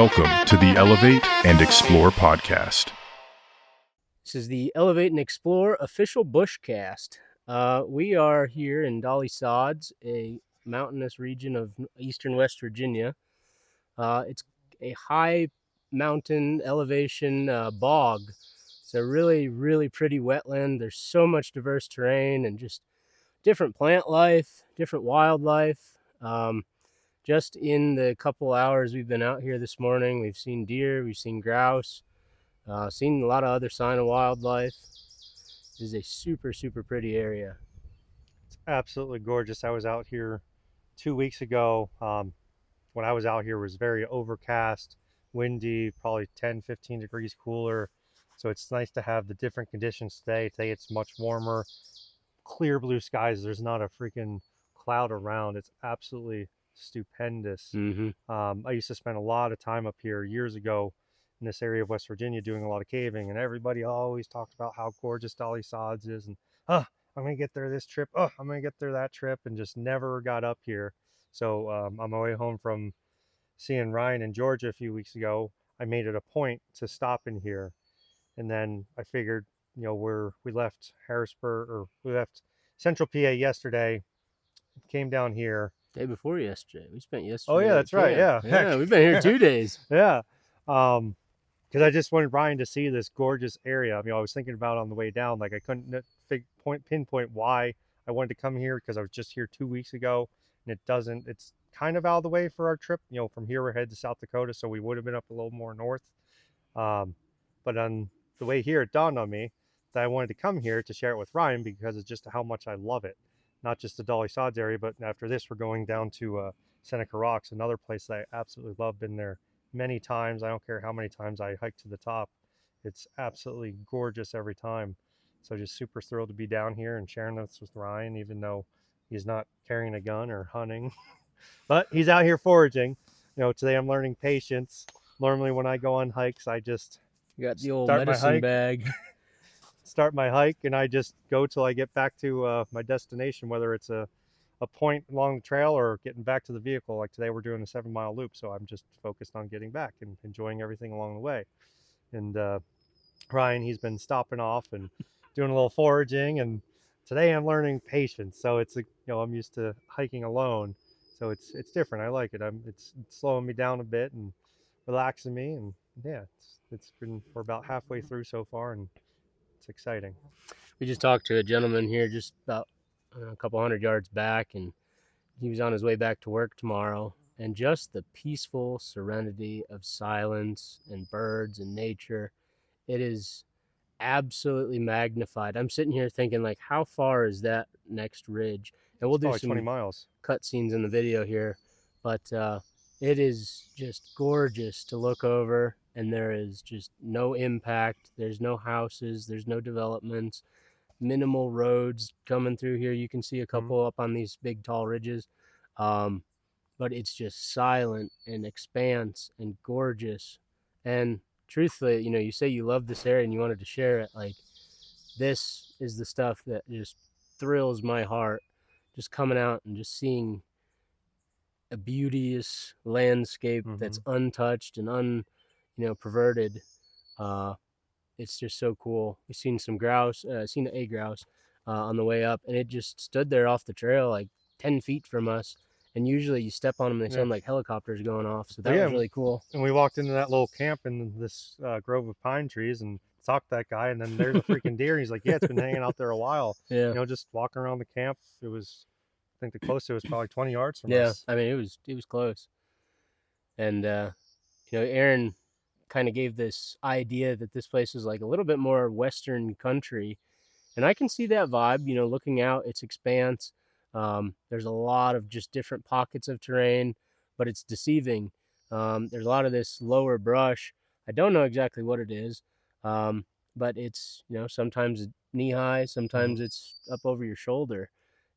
Welcome to the Elevate and Explore podcast. This is the Elevate and Explore official Bushcast. We are here in Dolly Sods, a mountainous region of eastern West Virginia. It's a high mountain elevation bog. It's a really, really pretty wetland. There's so much diverse terrain and just different plant life, different wildlife. Just in the couple hours we've been out here this morning, we've seen deer, we've seen grouse, seen a lot of other sign of wildlife. It is a super, super pretty area. It's absolutely gorgeous. I was out here 2 weeks ago. When I was out here, it was very overcast, windy, probably 10, 15 degrees cooler. So it's nice to have the different conditions today. Today it's much warmer, clear blue skies. There's not a freaking cloud around. It's absolutely stupendous. I used to spend a lot of time up here years ago in this area of West Virginia doing a lot of caving, and everybody always talked about how gorgeous Dolly Sods is, and I'm gonna get there this trip, I'm gonna get there that trip, and just never got up here. So on my way home from seeing Ryan in Georgia a few weeks ago, I made it a point to stop in here. And then I figured, we left Harrisburg, or we left Central PA yesterday, came down here. Day before yesterday. We spent yesterday. Oh yeah, that's right. Yeah. Yeah, we've been here 2 days. Yeah. Because I just wanted Ryan to see this gorgeous area. I mean, I was thinking about it on the way down, like I couldn't pinpoint why I wanted to come here, because I was just here 2 weeks ago, and it's kind of out of the way for our trip. From here we're headed to South Dakota, so we would have been up a little more north. But on the way here, it dawned on me that I wanted to come here to share it with Ryan, because it's just how much I love it. Not just the Dolly Sods area, but after this, we're going down to Seneca Rocks, another place that I absolutely love. Been there many times. I don't care how many times I hike to the top. It's absolutely gorgeous every time. So just super thrilled to be down here and sharing this with Ryan, even though he's not carrying a gun or hunting. But he's out here foraging. Today I'm learning patience. Normally when I go on hikes, I just You got the old medicine bag. Start my hike, and I just go till I get back to my destination, whether it's a point along the trail or getting back to the vehicle. Like today we're doing a 7-mile loop, so I'm just focused on getting back and enjoying everything along the way. And Ryan, he's been stopping off and doing a little foraging, and today I'm learning patience. So it's I'm used to hiking alone, so it's different. I like it. It's slowing me down a bit and relaxing me, and yeah, we're about halfway through so far, and it's exciting. We just talked to a gentleman here just about a couple hundred yards back, and he was on his way back to work tomorrow, and just the peaceful serenity of silence and birds and nature, it is absolutely magnified. I'm sitting here thinking, like, how far is that next ridge? And we'll do some 20 miles cut scenes in the video here, but it is just gorgeous to look over, and there is just no impact. There's no houses, there's no developments, minimal roads coming through here. You can see a couple up on these big tall ridges, but it's just silent and expanse and gorgeous. And truthfully, you say you love this area and you wanted to share it. Like, this is the stuff that just thrills my heart, just coming out and just seeing a beauteous landscape that's untouched and perverted. It's just so cool. We've seen some grouse, seen a grouse on the way up, and it just stood there off the trail like 10 feet from us. And usually you step on them and they sound like helicopters going off. So that was really cool. And we walked into that little camp in this grove of pine trees and talked to that guy, and then there's a freaking deer. And he's like, yeah, it's been hanging out there a while. Yeah. Just walking around the camp. I think the closest was probably 20 yards from us. Yeah, I mean, it was close. And, Aaron kind of gave this idea that this place is like a little bit more Western country. And I can see that vibe, looking out, its expanse. There's a lot of just different pockets of terrain, but it's deceiving. There's a lot of this lower brush. I don't know exactly what it is, but it's, sometimes knee high, sometimes it's up over your shoulder.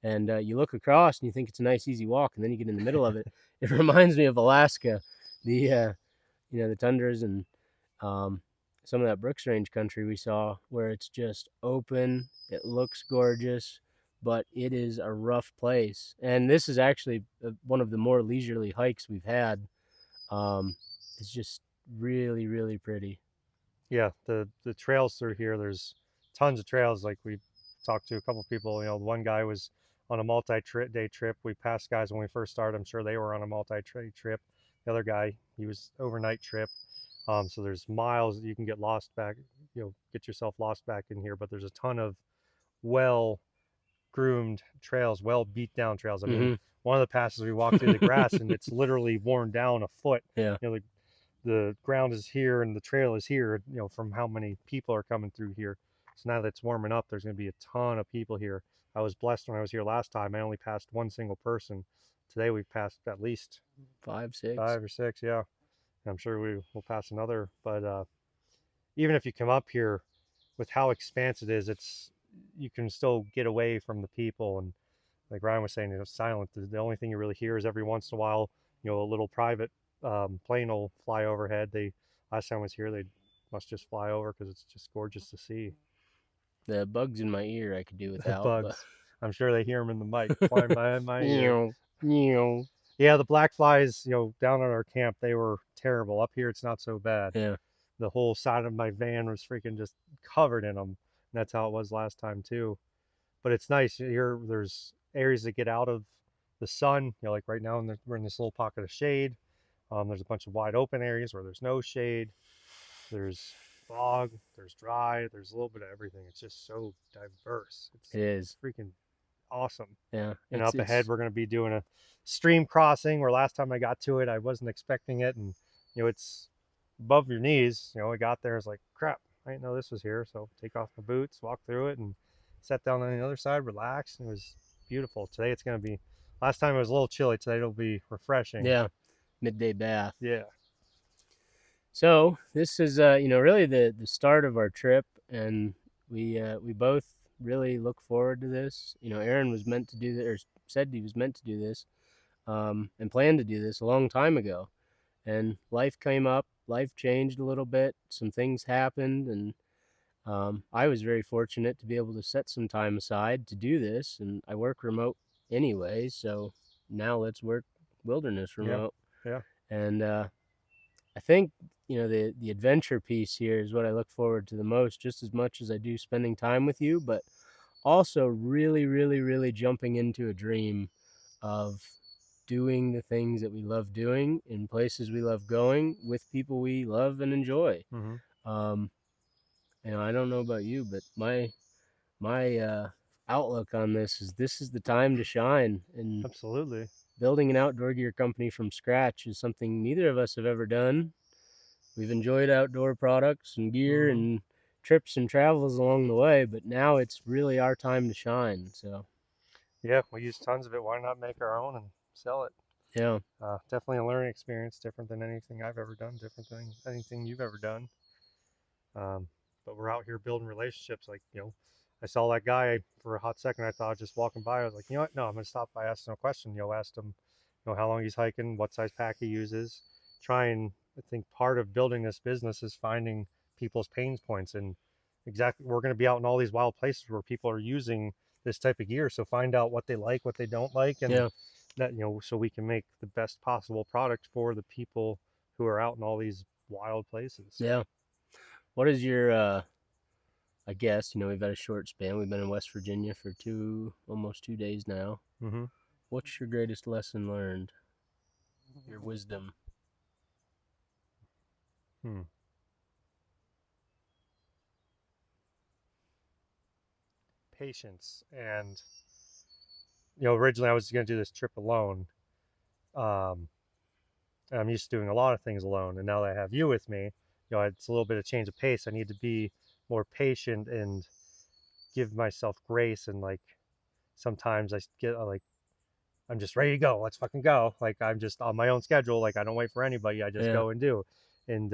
And you look across and you think it's a nice, easy walk, and then you get in the middle of it. It reminds me of Alaska, the tundras and some of that Brooks Range country we saw, where it's just open. It looks gorgeous, but it is a rough place. And this is actually one of the more leisurely hikes we've had. is just really, really pretty. Yeah, the trails through here, there's tons of trails. Like we talked to a couple people, one guy was on a multi-day trip. We passed guys when we first started. I'm sure they were on a multi-day trip. The other guy, he was overnight trip. So there's miles that you can get lost back, get yourself lost back in here. But there's a ton of well groomed trails, well beat down trails. I mean, Mm-hmm. one of the passes we walked through the grass and it's literally worn down a foot. Yeah. Like the ground is here and the trail is here, from how many people are coming through here. So now that it's warming up, there's going to be a ton of people here. I was blessed when I was here last time. I only passed one single person. Today we've passed at least 5, 6. 5 or 6. Yeah. And I'm sure we will pass another. But even if you come up here with how expansive it is, you can still get away from the people. And like Ryan was saying, silent. The only thing you really hear is every once in a while, a little private plane will fly overhead. Last time I was here, they must just fly over because it's just gorgeous to see. The bugs in my ear I could do The without, but bugs, I'm sure they hear them in the mic flying by my ear. Meow. Yeah, the black flies, down at our camp, they were terrible. Up here, it's not so bad. Yeah. The whole side of my van was freaking just covered in them. And that's how it was last time too. But it's nice here. There's areas that get out of the sun. Like right now, we're in this little pocket of shade. There's a bunch of wide open areas where there's no shade. There's fog. There's dry. There's a little bit of everything. It's just so diverse. It is. Freaking awesome. Yeah. And up ahead, we're going to be doing a stream crossing where last time I got to it, I wasn't expecting it. And, it's above your knees. I got there. It's like, crap, I didn't know this was here. So take off my boots, walk through it, and sat down on the other side, relaxed. And it was beautiful. Today it's going to be, last time it was a little chilly. Today it'll be refreshing. Yeah. Midday bath. Yeah. So this is, really the start of our trip, and we both really look forward to this. Aaron was meant to do this, or said he was meant to do this, and planned to do this a long time ago. And life came up, life changed a little bit, some things happened, and I was very fortunate to be able to set some time aside to do this. And I work remote anyway, so now let's work wilderness remote. Yeah. And I think the adventure piece here is what I look forward to the most, just as much as I do spending time with you, but also really, really, really jumping into a dream of doing the things that we love doing in places we love going with people we love and enjoy. Mm-hmm. I don't know about you, but my outlook on this is the time to shine. And Absolutely. building an outdoor gear company from scratch is something neither of us have ever done. We've enjoyed outdoor products and gear Mm-hmm. and trips and travels along the way, but now it's really our time to shine. So Yeah, we use tons of it. Why not make our own and sell it? yeah. Definitely a learning experience, different than anything I've ever done, different than anything you've ever done. But we're out here building relationships. Like, I saw that guy for a hot second. I thought I was just walking by. I was like, you know what? No, I'm going to stop by, ask him a question. Asked him, how long he's hiking, what size pack he uses. I think part of building this business is finding people's pain points. And exactly, we're going to be out in all these wild places where people are using this type of gear. So find out what they like, what they don't like. And Yeah. that, so we can make the best possible product for the people who are out in all these wild places. Yeah. What is your I guess, we've had a short span. We've been in West Virginia for almost 2 days now. Mm-hmm. What's your greatest lesson learned? Your wisdom? Patience. And originally I was going to do this trip alone. And I'm used to doing a lot of things alone, and now that I have you with me, it's a little bit of change of pace. I need to be more patient and give myself grace. And like sometimes I get like, I'm just ready to go, let's fucking go. Like I'm just on my own schedule. Like I don't wait for anybody, I just go and do. And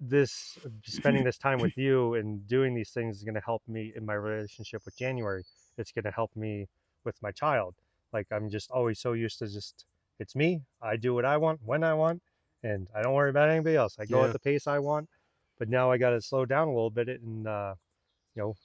this spending this time with you and doing these things is going to help me in my relationship with January. It's going to help me with my child. Like I'm just always so used to just, it's me, I do what I want when I want, and I don't worry about anybody else. I go at the pace I want. But now I got to slow down a little bit and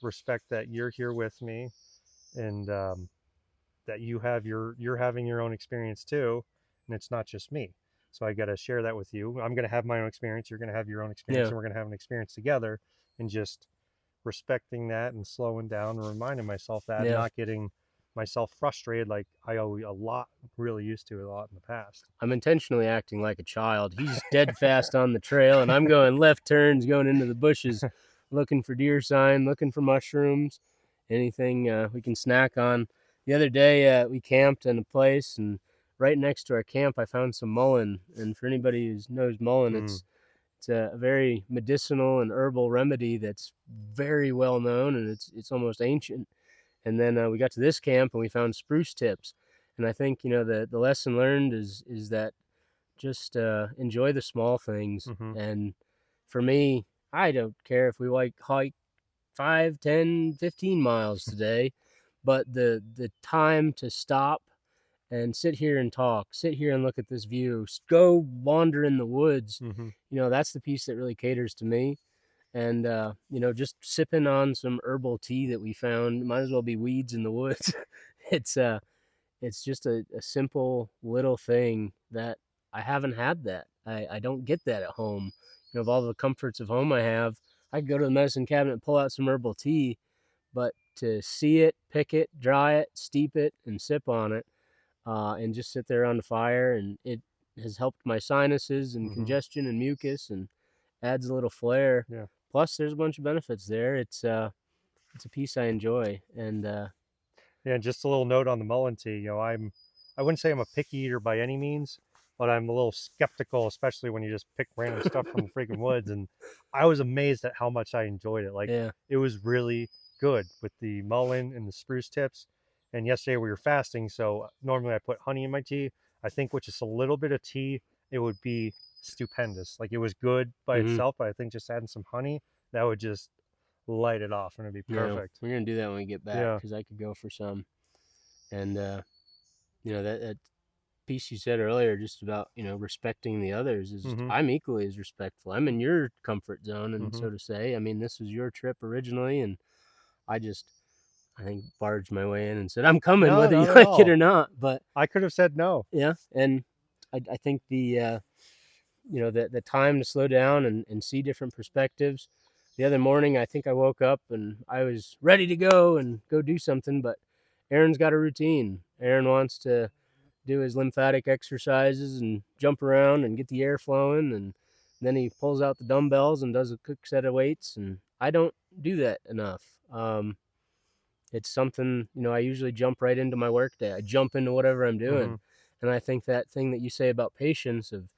respect that you're here with me, and that you're having your own experience too, and it's not just me. So I got to share that with you. I'm going to have my own experience. You're going to have your own experience, Yeah. and we're going to have an experience together, and just respecting that and slowing down and reminding myself that, and Yeah. not getting myself frustrated like I always really used to a lot in the past. I'm intentionally acting like a child. He's dead fast on the trail, and I'm going left turns, going into the bushes, looking for deer sign, looking for mushrooms, anything we can snack on. The other day, we camped in a place, and right next to our camp, I found some mullein. And for anybody who knows mullein, it's a very medicinal and herbal remedy that's very well known, and it's almost ancient. And then we got to this camp, and we found spruce tips. And I think the lesson learned is that just enjoy the small things. And for me, I don't care if we hike 5, 10, 15 miles today, but the time to stop and sit here and talk, sit here and look at this view, go wander in the woods, that's the piece that really caters to me. And just sipping on some herbal tea that we found, might as well be weeds in the woods. it's it's just a simple little thing that I haven't had. That I don't get that at home. Of all the comforts of home I could go to the medicine cabinet and pull out some herbal tea, but to see it, pick it, dry it, steep it, and sip on it, and just sit there on the fire, and it has helped my sinuses and congestion and mucus, and adds a little flair. Yeah. Plus, there's a bunch of benefits there. It's a piece I enjoy, and Yeah, just a little note on the mullein tea. I wouldn't say I'm a picky eater by any means, but I'm a little skeptical, especially when you just pick random stuff from the freaking woods. And I was amazed at how much I enjoyed it. Like, yeah, it was really good with the mullein and the spruce tips. And yesterday we were fasting, so normally I put honey in my tea. I think with just a little bit of tea, it would be stupendous. Like, it was good by itself, but I think just adding some honey, that would just light it off, and it'd be perfect. we're gonna do that when we get back, Yeah. because I could go for some. And that piece you said earlier, just about respecting the others, is I'm equally as respectful. I'm in your comfort zone, and so to say. I mean, this was your trip originally, and I think barged my way in and said I'm coming, No, whether you not at like it all. or not. But I could have said no. yeah, and I think the time to slow down and see different perspectives. The other morning, I think I woke up and I was ready to go and go do something, but Aaron's got a routine. Aaron wants to do his lymphatic exercises and jump around and get the air flowing, and then he pulls out the dumbbells and does a quick set of weights, and I don't do that enough. It's something, I usually jump right into my workday. I jump into whatever I'm doing. And I think that thing that you say about patience, of,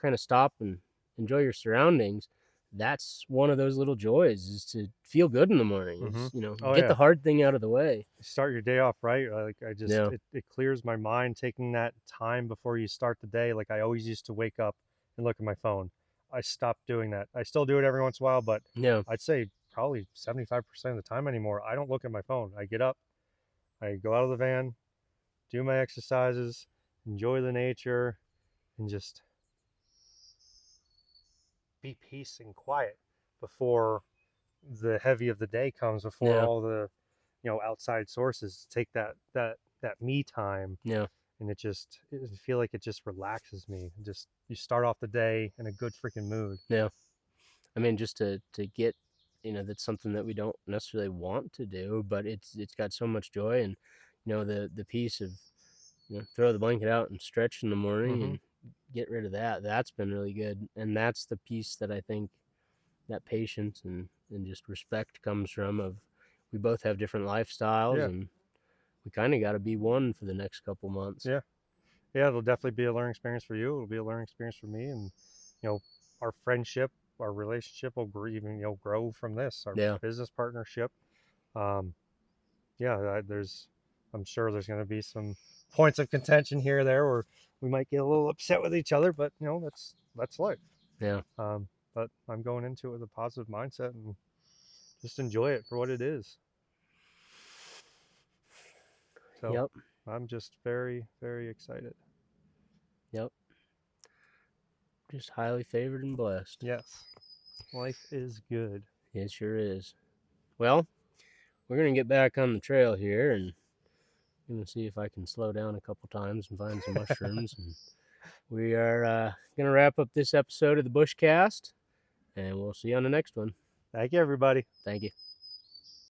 kind of stop and enjoy your surroundings, that's one of those little joys, is to feel good in the morning, is, Oh, get yeah. the hard thing out of the way. Start your day off right. Like, Yeah. it clears my mind, taking that time before you start the day. Like, I always used to wake up and look at my phone. I stopped doing that. I still do it every once in a while, but Yeah. I'd say probably 75% of the time anymore, I don't look at my phone. I get up, I go out of the van, do my exercises, enjoy the nature, and just be peace and quiet before the heavy of the day comes, before Yeah. all the outside sources take that me time. Yeah. And I feel like it just relaxes me. Just, you start off the day in a good freaking mood. Yeah. I mean, just to get, that's something that we don't necessarily want to do, but it's got so much joy. And the piece of throw the blanket out and stretch in the morning and get rid of that's been really good. And that's the piece that I think that patience and just respect comes from, of we both have different lifestyles, Yeah. and we kind of got to be one for the next couple months. Yeah. Yeah, it'll definitely be a learning experience for you. It'll be a learning experience for me, and our friendship, our relationship will even grow from this. Our Yeah. business partnership. Yeah, I'm sure there's going to be some points of contention here or there where we might get a little upset with each other, but that's life. Yeah. But I'm going into it with a positive mindset and just enjoy it for what it is. So Yep. I'm just very, very excited. Yep. Just highly favored and blessed. Yes. Life is good. It sure is. Well, we're going to get back on the trail here, and I'm going to see if I can slow down a couple times and find some mushrooms and We are going to wrap up this episode of the Bushcast, and we'll see you on the next one. Thank you, everybody. Thank you.